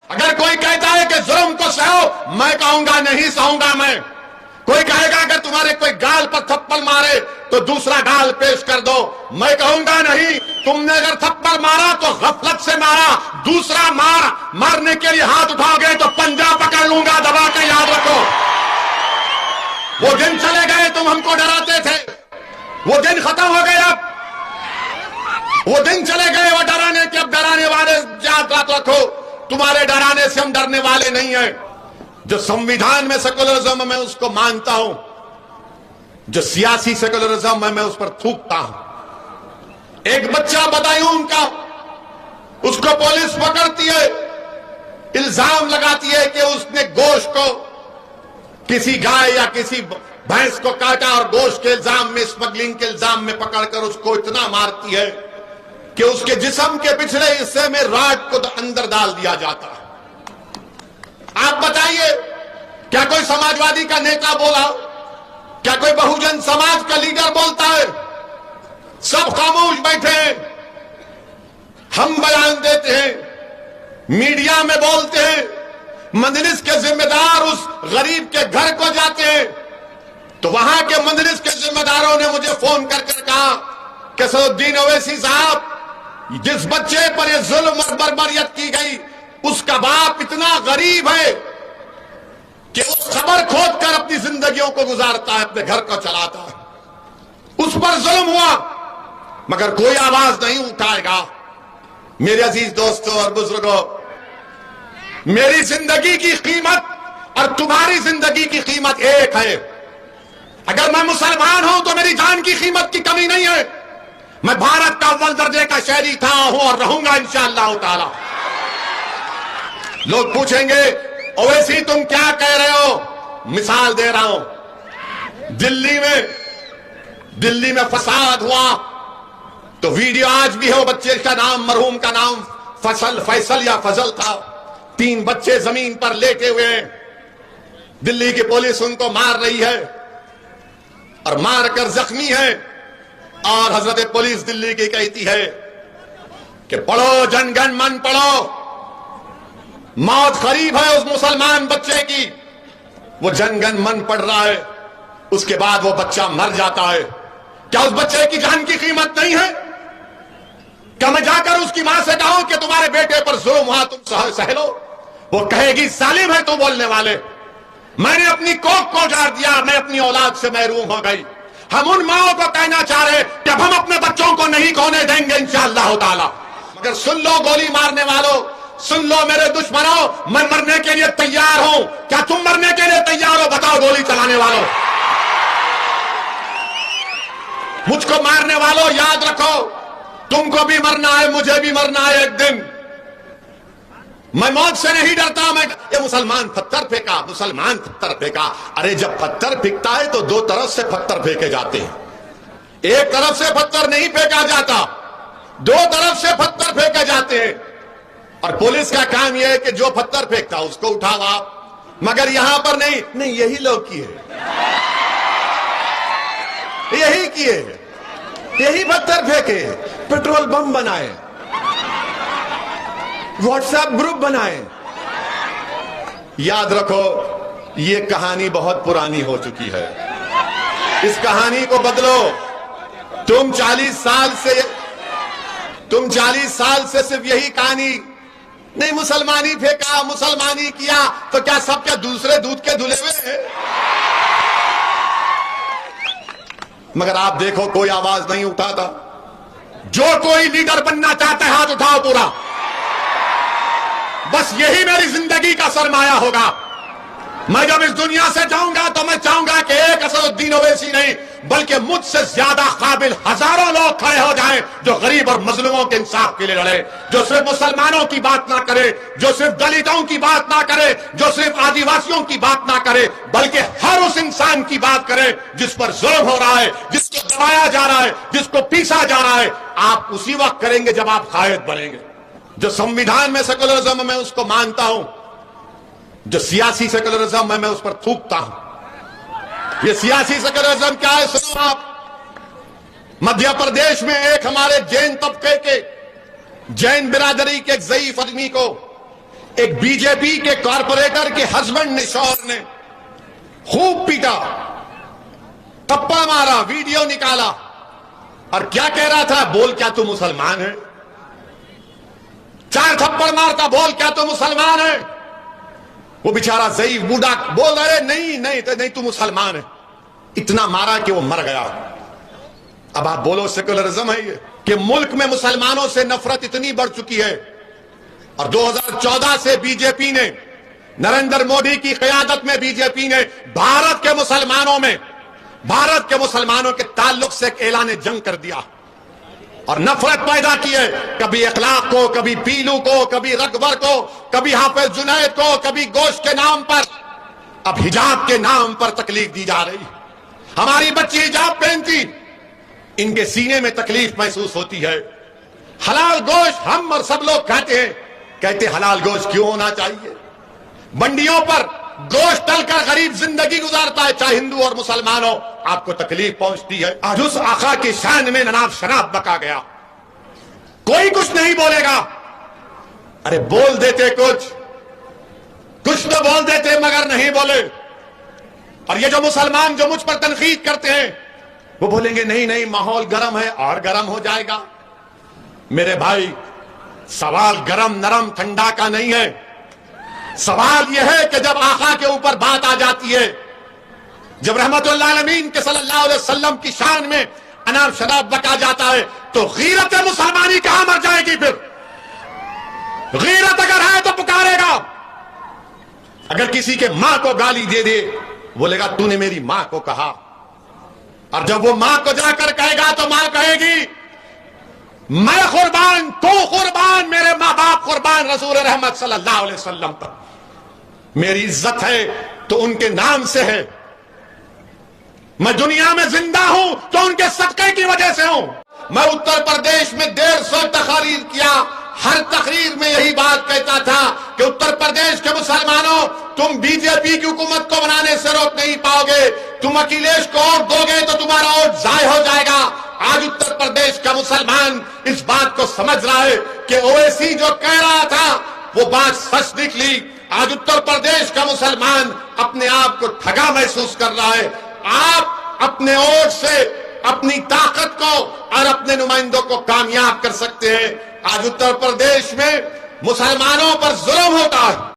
اگر کوئی کہتا ہے کہ ظلم کو سہو، میں کہوں گا نہیں سہوں گا میں۔ کوئی کہے گا اگر تمہارے کوئی گال پر تھپڑ مارے تو دوسرا گال پیش کر دو، میں کہوں گا نہیں، تم نے اگر تھپڑ مارا تو غفلت سے مارا، دوسرا مارنے کے لیے ہاتھ اٹھاؤ گے تو پنجہ پکڑ لوں گا دبا کے، یاد رکھو۔ وہ دن چلے گئے تم ہم کو ڈراتے تھے، وہ دن ختم ہو گئے، اب وہ دن چلے گئے وہ ڈرانے کے، اب ڈرانے والے یاد رکھو، تمہارے ڈرانے سے ہم ڈرنے والے نہیں ہیں۔ جو سمویدھان میں سیکولرزم ہے میں اس کو مانتا ہوں، جو سیاسی سیکولرزم ہے میں اس پر تھوکتا ہوں۔ ایک بچہ بدایون کا، اس کو پولیس پکڑتی ہے، الزام لگاتی ہے کہ اس نے گوشت کو کسی گائے یا کسی بھینس کو کاٹا، اور گوشت کے الزام میں، اسمگلنگ کے الزام میں پکڑ کر اس کو اتنا مارتی ہے کہ اس کے جسم کے پچھلے حصے میں راڈ کو اندر ڈال دیا جاتا ہے۔ آپ بتائیے، کیا کوئی سماجوادی کا نیتا بولا؟ کیا کوئی بہوجن سماج کا لیڈر بولتا ہے؟ سب خاموش بیٹھے ہیں، ہم بیان دیتے ہیں، میڈیا میں بولتے ہیں، مجلس کے ذمہ دار اس غریب کے گھر کو جاتے ہیں تو وہاں کے مجلس کے ذمہ داروں نے مجھے فون کر کہا کہ اسد الدین اویسی صاحب، جس بچے پر یہ ظلم اور بربریت کی گئی اس کا باپ اتنا غریب ہے کہ وہ خبر کھود کر اپنی زندگیوں کو گزارتا ہے، اپنے گھر کو چلاتا ہے، اس پر ظلم ہوا مگر کوئی آواز نہیں اٹھائے گا۔ میرے عزیز دوستوں اور بزرگوں، میری زندگی کی قیمت اور تمہاری زندگی کی قیمت ایک ہے۔ اگر میں مسلمان ہوں تو میری جان کی قیمت کی کمی نہیں ہے، میں بھارت کا اول درجے کا شہری تھا، ہوں اور رہوں گا انشاءاللہ تعالی۔ لوگ پوچھیں گے اویسی تم کیا کہہ رہے ہو؟ مثال دے رہا ہوں، دلی میں فساد ہوا تو ویڈیو آج بھی ہے، وہ بچے کا نام، مرحوم کا نام فیصل یا فضل تھا، 3 بچے زمین پر لیٹے ہوئے ہیں، دلی کی پولیس ان کو مار رہی ہے اور مار کر زخمی ہے، اور حضرت پولیس دلی کی کہتی ہے کہ پڑھو جن گن من پڑھو، موت قریب ہے اس مسلمان بچے کی۔ وہ جن گن من پڑھ رہا ہے، اس کے بعد وہ بچہ مر جاتا ہے۔ کیا اس بچے کی جان کی قیمت نہیں ہے؟ کیا میں جا کر اس کی ماں سے کہوں کہ تمہارے بیٹے پر ظلم ہوا تم سہ لو؟ وہ کہے گی ظالم ہے تو بولنے والے، میں نے اپنی کوکھ کو اجاڑ دیا، میں اپنی اولاد سے محروم ہو گئی۔ ہم ان ماں کو کہنا چاہ رہے کہ اب ہم اپنے بچوں کو نہیں کھونے دیں گے انشاءاللہ تعالی۔ مگر سن لو گولی مارنے والوں، سن لو میرے دشمنوں، میں مرنے کے لیے تیار ہوں۔ کیا تم مرنے کے لیے تیار ہو؟ بتاؤ گولی چلانے والوں۔ مجھ کو مارنے والوں یاد رکھو، تم کو بھی مرنا ہے، مجھے بھی مرنا ہے ایک دن۔ میں موت سے نہیں ڈرتا، یہ مسلمان پتھر پھینکا، مسلمان پتھر پھینکا۔ ارے جب پتھر پھینکتا ہے تو 2 طرف سے پتھر پھینکے جاتے ہیں، ایک طرف سے پتھر نہیں پھینکا جاتا، 2 طرف سے پتھر پھینکے جاتے ہیں۔ اور پولیس کا کام یہ ہے کہ جو پتھر پھینکتا اس کو اٹھاوا، مگر یہاں پر نہیں، یہی لوگ کیے، یہی کیے، یہی پتھر پھینکے، پیٹرول بم بنائے، واٹس ایپ گروپ بنائے۔ یاد رکھو یہ کہانی بہت پرانی ہو چکی ہے، اس کہانی کو بدلو۔ تم 40 سال سے صرف یہی کہانی، نہیں مسلمانی پھینکا، مسلمانی کیا، تو کیا سب کیا دوسرے دودھ کے دھلے ہوئے ہیں؟ مگر آپ دیکھو کوئی آواز نہیں اٹھاتا۔ جو کوئی لیڈر بننا چاہتا ہے ہاتھ اٹھاؤ پورا، بس یہی میری زندگی کا سرمایہ ہوگا۔ میں جب اس دنیا سے جاؤں گا تو میں چاہوں گا کہ ایک اسد الدین اویسی نہیں بلکہ مجھ سے زیادہ قابل ہزاروں لوگ کھڑے ہو جائیں جو غریب اور مظلوموں کے انصاف کے لیے لڑے، جو صرف مسلمانوں کی بات نہ کرے، جو صرف دلتوں کی بات نہ کرے، جو صرف آدیواسیوں کی بات نہ کرے، بلکہ ہر اس انسان کی بات کرے جس پر ظلم ہو رہا ہے، جس کو دبایا جا رہا ہے، جس کو پیسا جا رہا ہے۔ آپ اسی وقت کریں گے جب آپ قائد بنیں گے۔ جو سمویدھان میں سیکولرزم ہے میں اس کو مانتا ہوں، جو سیاسی سیکولرزم ہے میں اس پر تھوکتا ہوں۔ یہ سیاسی سیکولرزم کیا ہے سنو آپ۔ مدھیہ پردیش میں ایک ہمارے جین طبقے کے، جین برادری کے ایک ضعیف آدمی کو ایک بی جے پی کے کارپوریٹر کے ہسبینڈ نے، شوہر نے خوب پیٹا، تپا مارا، ویڈیو نکالا، اور کیا کہہ رہا تھا؟ بول کیا تو مسلمان ہے؟ 4 تھپڑ مارتا، بول کیا تو مسلمان ہے؟ وہ بیچارہ ضعیف بوڑھا بول رہے نہیں تو مسلمان ہے، اتنا مارا کہ وہ مر گیا۔ اب آپ بولو سیکولرزم ہے یہ کہ ملک میں مسلمانوں سے نفرت اتنی بڑھ چکی ہے، اور 2014 سے بی جے پی نے، نریندر مودی کی قیادت میں بی جے پی نے بھارت کے مسلمانوں کے تعلق سے ایک اعلان جنگ کر دیا اور نفرت پیدا کی ہے، کبھی اخلاق کو، کبھی پیلو کو، کبھی رکبر کو، کبھی حافظ جنید کو، کبھی گوشت کے نام پر، اب حجاب کے نام پر تکلیف دی جا رہی۔ ہماری بچی حجاب پہنتی، ان کے سینے میں تکلیف محسوس ہوتی ہے۔ حلال گوشت ہم اور سب لوگ کھاتے ہیں، کہتے حلال گوشت کیوں ہونا چاہیے؟ منڈیوں پر گوشت ڈل کر غریب زندگی گزارتا ہے، چاہے ہندو اور مسلمان ہو، آپ کو تکلیف پہنچتی ہے۔ آج اس آقا کی شان میں نناب شراب بکا گیا، کوئی کچھ نہیں بولے گا۔ ارے بول دیتے کچھ تو بول دیتے، مگر نہیں بولے۔ اور یہ جو مسلمان جو مجھ پر تنقید کرتے ہیں، وہ بولیں گے نہیں ماحول گرم ہے، اور گرم ہو جائے گا۔ میرے بھائی، سوال گرم نرم ٹھنڈا کا نہیں ہے، سوال یہ ہے کہ جب آقا کے اوپر بات آ جاتی ہے، جب رحمت اللہ العالمین کے صلی اللہ علیہ وسلم کی شان میں انار شراب بکا جاتا ہے، تو غیرت مسلمانی کہاں مر جائے گی؟ پھر غیرت اگر ہے تو پکارے گا۔ اگر کسی کے ماں کو گالی دے دے، بولے گا تو نے میری ماں کو کہا، اور جب وہ ماں کو جا کر کہے گا تو ماں کہے گی میں قربان، تو قربان، میرے ماں باپ قربان رسول رحمت صلی اللہ علیہ وسلم پر، میری عزت ہے تو ان کے نام سے ہے، میں دنیا میں زندہ ہوں تو ان کے صدقے کی وجہ سے ہوں۔ میں اتر پردیش میں 150 تقاریر کیا، ہر تقریر میں یہی بات کہتا تھا کہ اتر پردیش کے مسلمانوں، تم بی جے پی کی حکومت کو بنانے سے روک نہیں پاؤ گے، تم اکھلیش کو ووٹ دو گے تو تمہارا ووٹ ضائع ہو جائے گا۔ آج اتر پردیش کا مسلمان اس بات کو سمجھ رہا ہے کہ اویسی جو کہہ رہا تھا وہ بات سچ نکلی۔ آج اتر پردیش کا مسلمان اپنے آپ کو ٹھگا محسوس کر رہا ہے۔ آپ اپنے ووٹ سے اپنی طاقت کو اور اپنے نمائندوں کو کامیاب کر سکتے ہیں۔ آج اتر پردیش میں مسلمانوں پر ظلم ہوتا ہے۔